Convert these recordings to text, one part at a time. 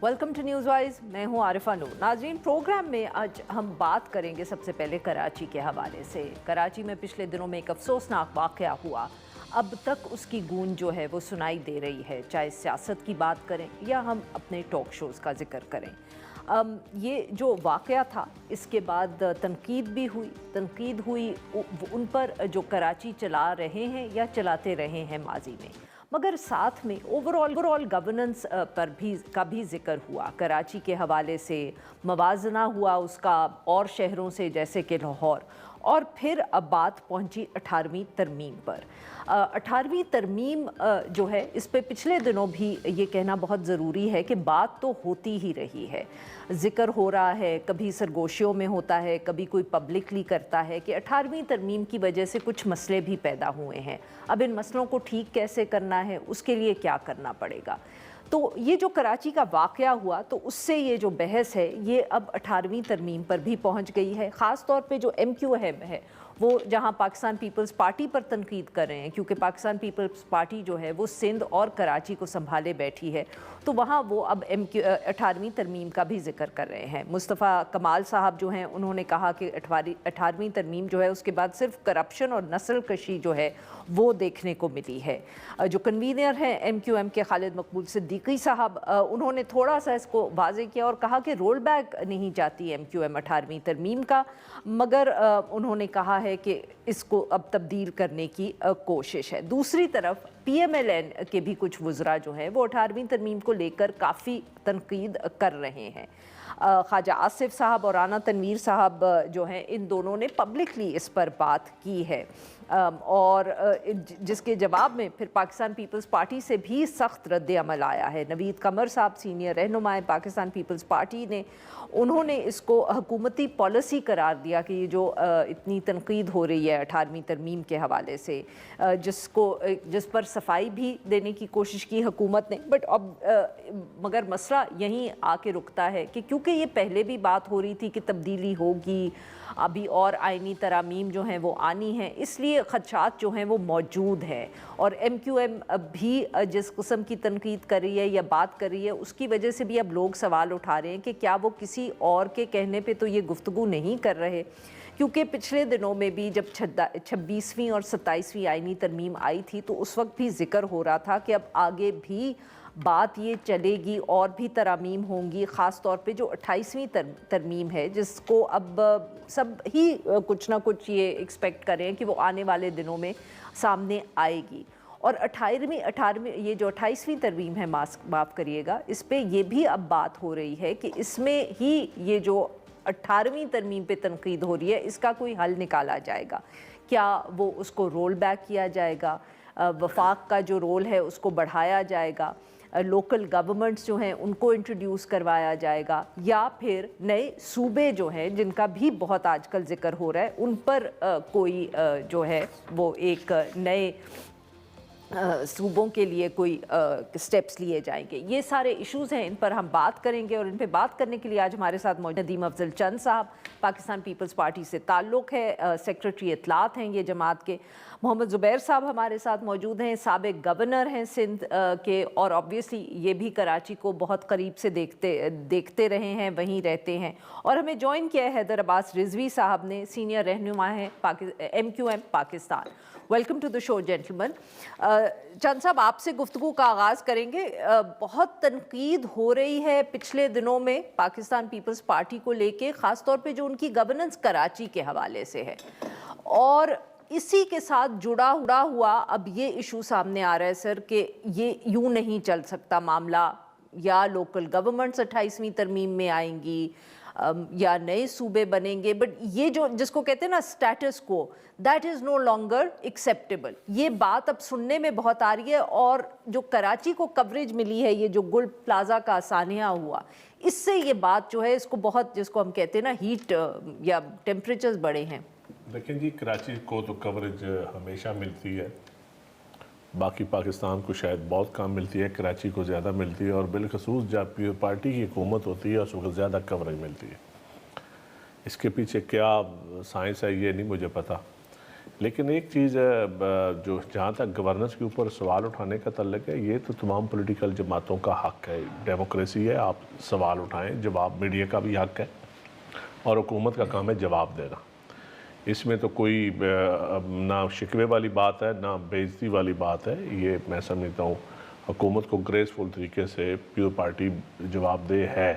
Welcome to news wise. मैं हूं आरिफा नूर। नाज़रीन, प्रोग्राम में आज हम बात करेंगे सबसे पहले कराची के हवाले से। कराची में पिछले दिनों में एक अफसोसनाक वाक़या हुआ। अब तक उसकी गूंज जो है वो सुनाई दे रही है, चाहे सियासत की बात करें या हम अपने टॉक शोज़ का जिक्र करें। ये जो वाक़या था, इसके बाद तनकीद हुई उन पर जो कराची चला रहे हैं या चलाते रहे हैं माजी में, मगर साथ में ओवरऑल गवर्नेंस पर भी जिक्र हुआ। कराची के हवाले से मवाजना हुआ उसका और शहरों से, जैसे कि लाहौर। और फिर अब बात पहुंची 18वीं तरमीम पर। 18वीं तरमीम जो है, इस पे पिछले दिनों भी ये कहना बहुत ज़रूरी है कि बात तो होती ही रही है, ज़िक्र हो रहा है, कभी सरगोशियों में होता है, कभी कोई पब्लिकली करता है कि 18वीं तरमीम की वजह से कुछ मसले भी पैदा हुए हैं। अब इन मसलों को ठीक कैसे करना है, उसके लिए क्या करना पड़ेगा। तो ये जो कराची का वाक़या हुआ, तो उससे ये जो बहस है ये अब 18वीं तरमीम पर भी पहुंच गई है। ख़ास तौर पे जो MQM है वो जहां पाकिस्तान पीपल्स पार्टी पर तनकीद कर रहे हैं, क्योंकि पाकिस्तान पीपल्स पार्टी जो है वो सिंध और कराची को संभाले बैठी है, तो वहाँ वो अब 18वीं तरमीम का भी जिक्र कर रहे हैं। मुस्तफ़ा कमाल साहब जो हैं, उन्होंने कहा कि 18वीं तरमीम जो है उसके बाद सिर्फ करप्शन और नस्ल कशी जो है वो देखने को मिली है। जो कन्वीनर हैं MQM के खालिद मकबूल सिद्दीकी साहब, उन्होंने थोड़ा सा इसको वाज़ेह किया और कहा कि रोल बैक नहीं चाहती MQM 18वीं तरमीम का, मगर उन्होंने कहा है कि इसको अब तब्दील करने की कोशिश है। दूसरी तरफ PMLN के भी कुछ वज़रा जो हैं वो 18वीं तरमीम को लेकर काफ़ी तनकीद कर रहे हैं। ख्वाजा आसिफ साहब और राना तनवीर साहब जो हैं, इन दोनों ने पब्लिकली इस पर बात की है, और जिसके जवाब में फिर पाकिस्तान पीपल्स पार्टी से भी सख्त रद्द अमल आया है। नवीद कमर साहब, सीनियर रहनुमाए पाकिस्तान पीपल्स पार्टी ने, उन्होंने इसको हुकूमती पॉलिसी करार दिया कि ये जो इतनी तनकीद हो रही है 18वीं तरमीम के हवाले से, जिस पर सफाई भी देने की कोशिश की हुकूमत ने, बट अब मगर मसला यहीं आके रुकता है कि क्योंकि ये पहले भी बात हो रही थी कि तब्दीली होगी, अभी और आइनी तरामीम जो हैं वो आनी हैं, इसलिए खदशात जो हैं वो मौजूद हैं। और MQM भी जिस किस्म की तनकीद कर रही है या बात कर रही है, उसकी वजह से भी अब लोग सवाल उठा रहे हैं कि क्या वो किसी और के कहने पे तो ये गुफ्तगू नहीं कर रहे, क्योंकि पिछले दिनों में भी जब 26वीं और 27वीं आइनी तरमीम आई थी तो उस वक्त भी जिक्र हो रहा था कि अब आगे भी बात ये चलेगी और भी तरामीम होंगी। ख़ास तौर पे जो 28वीं तरमीम है, जिसको अब सब ही कुछ ना कुछ ये एक्सपेक्ट करें कि वो आने वाले दिनों में सामने आएगी। और 18वीं ये जो 28वीं तरमीम है, माफ़ करिएगा, इस पे ये भी अब बात हो रही है कि इसमें ही ये जो 18वीं तरमीम पे तनकीद हो रही है, इसका कोई हल निकाला जाएगा। क्या वो उसको रोल बैक किया जाएगा, वफाक का जो रोल है उसको बढ़ाया जाएगा, लोकल गवर्नमेंट्स जो हैं उनको इंट्रोड्यूस करवाया जाएगा, या फिर नए सूबे जो हैं जिनका भी बहुत आजकल जिक्र हो रहा है, उन पर कोई जो है वो एक नए सूबों के लिए कोई स्टेप्स लिए जाएंगे। ये सारे इश्यूज़ हैं, इन पर हम बात करेंगे। और इन पे बात करने के लिए आज हमारे साथ मौजूद नदीम अफजल चंद साहब, पाकिस्तान पीपल्स पार्टी से ताल्लुक़ है, सेक्रेटरी इत्तलात हैं ये जमात के। मोहम्मद ज़ुबैर साहब हमारे साथ मौजूद हैं, साबिक़ गवर्नर हैं सिंध के, और ऑब्वियसली ये भी कराची को बहुत करीब से देखते रहे हैं, वहीं रहते हैं। और हमें ज्वाइन किया है हैदर अब्बास रिजवी साहब ने, सीनियर रहनुमा हैं MQM Pakistan. Welcome to the show gentleman. चंद साहब, आपसे गुफ्तगू का आगाज़ करेंगे। बहुत तनकीद हो रही है पिछले दिनों में पाकिस्तान पीपल्स पार्टी को लेके, ख़ास तौर पे जो उनकी गवर्नेंस कराची के हवाले से है, और इसी के साथ जुड़ा हुआ अब ये इशू सामने आ रहा है सर कि ये यूं नहीं चल सकता मामला, या लोकल गवर्नमेंट्स 28वीं तरमीम में आएंगी या नए सूबे बनेंगे, बट ये जो जिसको कहते हैं ना स्टेटस को, that is no longer acceptable. ये बात अब सुनने में बहुत आ रही है, और जो कराची को कवरेज मिली है, ये जो गुल प्लाजा का सानिया हुआ, इससे ये बात जो है इसको बहुत, जिसको हम कहते हैं ना हीट या टेम्परेचर्स बढ़े हैं। लेकिन जी, कराची को तो कवरेज हमेशा मिलती है, बाकी पाकिस्तान को शायद बहुत कम मिलती है, कराची को ज़्यादा मिलती है, और बिलखसूस जब पार्टी की हुकूमत होती है उस वक्त ज़्यादा कवरेज मिलती है। इसके पीछे क्या साइंस है ये नहीं मुझे पता, لیکن ایک چیز جو جہاں تک گورننس کے اوپر سوال اٹھانے کا تعلق ہے، یہ تو تمام پولیٹیکل جماعتوں کا حق ہے، ڈیموکریسی ہے، آپ سوال اٹھائیں، جواب میڈیا کا بھی حق ہے اور حکومت کا کام ہے جواب دینا۔ اس میں تو کوئی نہ شکوے والی بات ہے نہ بے عزتی والی بات ہے، یہ میں سمجھتا ہوں حکومت کو گریسفل طریقے سے پیور پارٹی جواب دہ ہے۔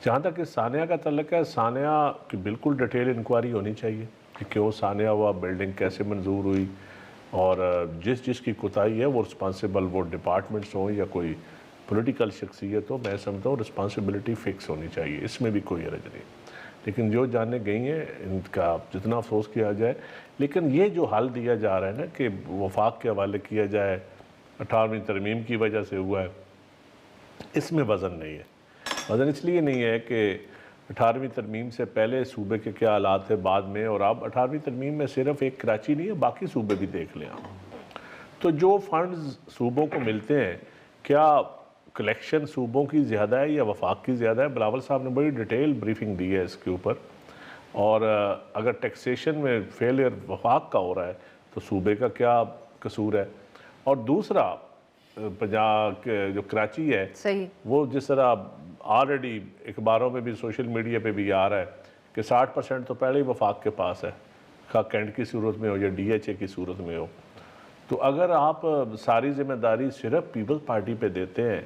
جہاں تک اس ثانیہ کا تعلق ہے، ثانیہ کی بالکل ڈیٹیل انکوائری ہونی چاہیے کہ کیوں ثانیہ ہوا، بلڈنگ کیسے منظور ہوئی، اور جس کی کوتاہی ہے وہ رسپانسیبل، وہ ڈپارٹمنٹس ہوں یا کوئی پولیٹیکل شخصیت ہو، میں سمجھتا ہوں رسپانسبلٹی فکس ہونی چاہیے، اس میں بھی کوئی حرج نہیں۔ لیکن جو جانیں گئی ہیں ان کا جتنا افسوس کیا جائے، لیکن یہ جو حل دیا جا رہا ہے نا کہ وفاق کے حوالے کیا جائے 18ویں ترمیم کی وجہ سے ہوا ہے، اس میں وزن نہیں ہے۔ وزن اس لیے نہیں ہے کہ 18ویں ترمیم سے پہلے صوبے کے کیا حالات تھے بعد میں، اور اب 18ویں ترمیم میں صرف ایک کراچی نہیں ہے، باقی صوبے بھی دیکھ لیں آپ۔ تو جو فنڈز صوبوں کو ملتے ہیں، کیا کلیکشن صوبوں کی زیادہ ہے یا وفاق کی زیادہ ہے؟ بلاول صاحب نے بڑی ڈیٹیل بریفنگ دی ہے اس کے اوپر، اور اگر ٹیکسیشن میں فیلئر وفاق کا ہو رہا ہے تو صوبے کا کیا قصور ہے؟ اور دوسرا پنجاب جو کراچی ہے، صحیح، وہ جس طرح آلریڈی اخباروں میں بھی سوشل میڈیا پہ بھی آ رہا ہے کہ 60% تو پہلے ہی وفاق کے پاس ہے، خواہ کینٹ کی صورت میں ہو یا ڈی ایچ اے کی صورت میں ہو۔ تو اگر آپ ساری ذمہ داری صرف پیپلز پارٹی پہ دیتے ہیں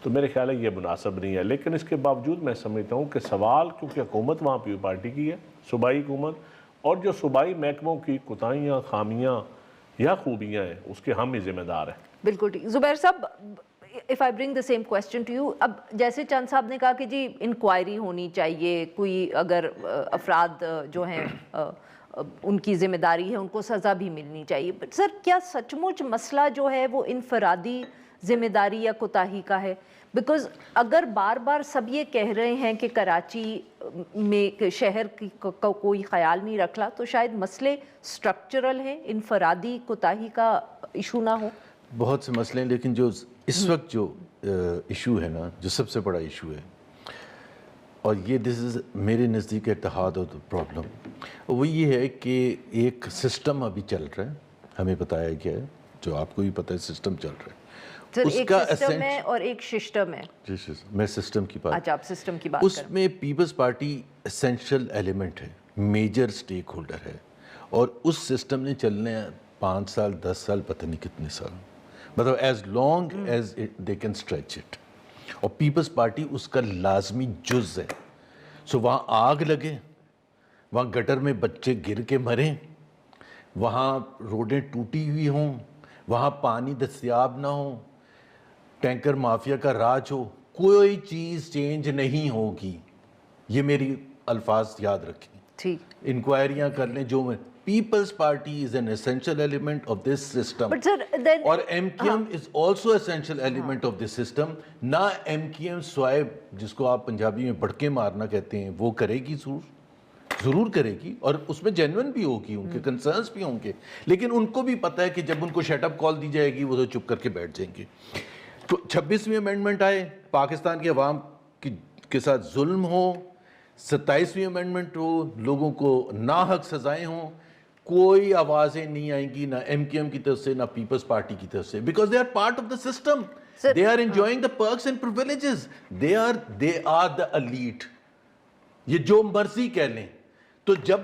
تو میرے خیال ہے یہ مناسب نہیں ہے۔ لیکن اس کے باوجود میں سمجھتا ہوں کہ سوال، کیونکہ حکومت وہاں پیپل پارٹی کی ہے، صوبائی حکومت، اور جو صوبائی محکموں کی کوتاہیاں، خامیاں یا خوبیاں ہیں اس کے ہم ہی ذمہ دار ہیں۔ بالکل ٹھیک۔ زبیر صاحب، if I bring the same question to you، اب جیسے چند صاحب نے کہا کہ جی انکوائری ہونی چاہیے، کوئی اگر افراد جو ہیں ان کی ذمہ داری ہے ان کو سزا بھی ملنی چاہیے، بٹ سر کیا سچ مچ مسئلہ جو ہے وہ انفرادی ذمہ داری یا کوتاہی کا ہے؟ بیکاز اگر بار بار سب یہ کہہ رہے ہیں کہ کراچی میں شہر کا کوئی خیال نہیں رکھا، تو شاید مسئلے سٹرکچرل ہیں، انفرادی کوتاہی کا ایشو نہ ہو۔ بہت سے مسئلے ہیں، لیکن جو اس وقت جو ایشو ہے نا، جو سب سے بڑا ایشو ہے، اور یہ دس از میرے نزدیک اتحاد اور پرابلم، وہ یہ ہے کہ ایک سسٹم ابھی چل رہا ہے، ہمیں بتایا گیا ہے، جو آپ کو بھی پتہ ہے سسٹم چل رہا ہے، سر ایک سسٹم ہے اور ایک سسٹم ہے۔ میں سسٹم کی بات، اچھا آپ سسٹم کی بات اس میں پیپلز پارٹی اسینشل ایلیمنٹ ہے، میجر سٹیک ہولڈر ہے، اور اس سسٹم نے چلنے 5 سال 10 سال پتہ نہیں کتنے سال، مطلب as long as they can stretch it, اور پیپلز پارٹی اس کا لازمی جز ہے۔ سو وہاں آگ لگے، وہاں گٹر میں بچے گر کے مریں، وہاں روڈیں ٹوٹی ہوئی ہوں، وہاں پانی دستیاب نہ ہو، ٹینکر مافیا کا راج ہو، کوئی چیز چینج نہیں ہوگی۔ یہ میری الفاظ یاد رکھیں، ٹھیک۔ انکوائریاں کر لیں جو میں، Peoples Party is an essential element of this system، But sir, then اور M Q M is also essential element of this system۔ نہ ایم کیو ایم سوائب، جس کو آپ پنجابی میں بڑکے مارنا کہتے ہیں، وہ کرے گی، ضرور کرے گی، اور اس میں جینوئن بھی ہوگی، ان کے کنسرنس بھی ہوں گے، لیکن ان کو بھی پتہ ہے کہ جب ان کو شٹ اپ کال دی جائے گی وہ تو چپ کر کے بیٹھ جائیں گے۔ 26ویں امینڈمنٹ آئے، پاکستان کے عوام کے ساتھ ظلم ہو، 27ویں امینڈمنٹ ہو، لوگوں کو ناحق سزائیں ہوں، کوئی آوازیں نہیں آئیں گی، نہ ایم کیو ایم کی طرف سے نہ پیپلز پارٹی کی طرف سے، because they are part of the system, they are enjoying the perks and privileges, they are the elite. یہ جو مرضی کہہ لیں، تو جب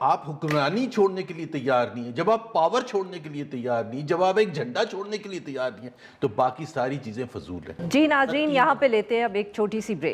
آپ حکمرانی چھوڑنے کے لیے تیار نہیں ہیں، جب آپ پاور چھوڑنے کے لیے تیار نہیں ہیں، جب آپ ایک جھنڈا چھوڑنے کے لیے تیار نہیں ہیں، تو باقی ساری چیزیں فضول ہیں۔ جی ناظرین، یہاں پہ لیتے ہیں اب ایک چھوٹی سی بریک۔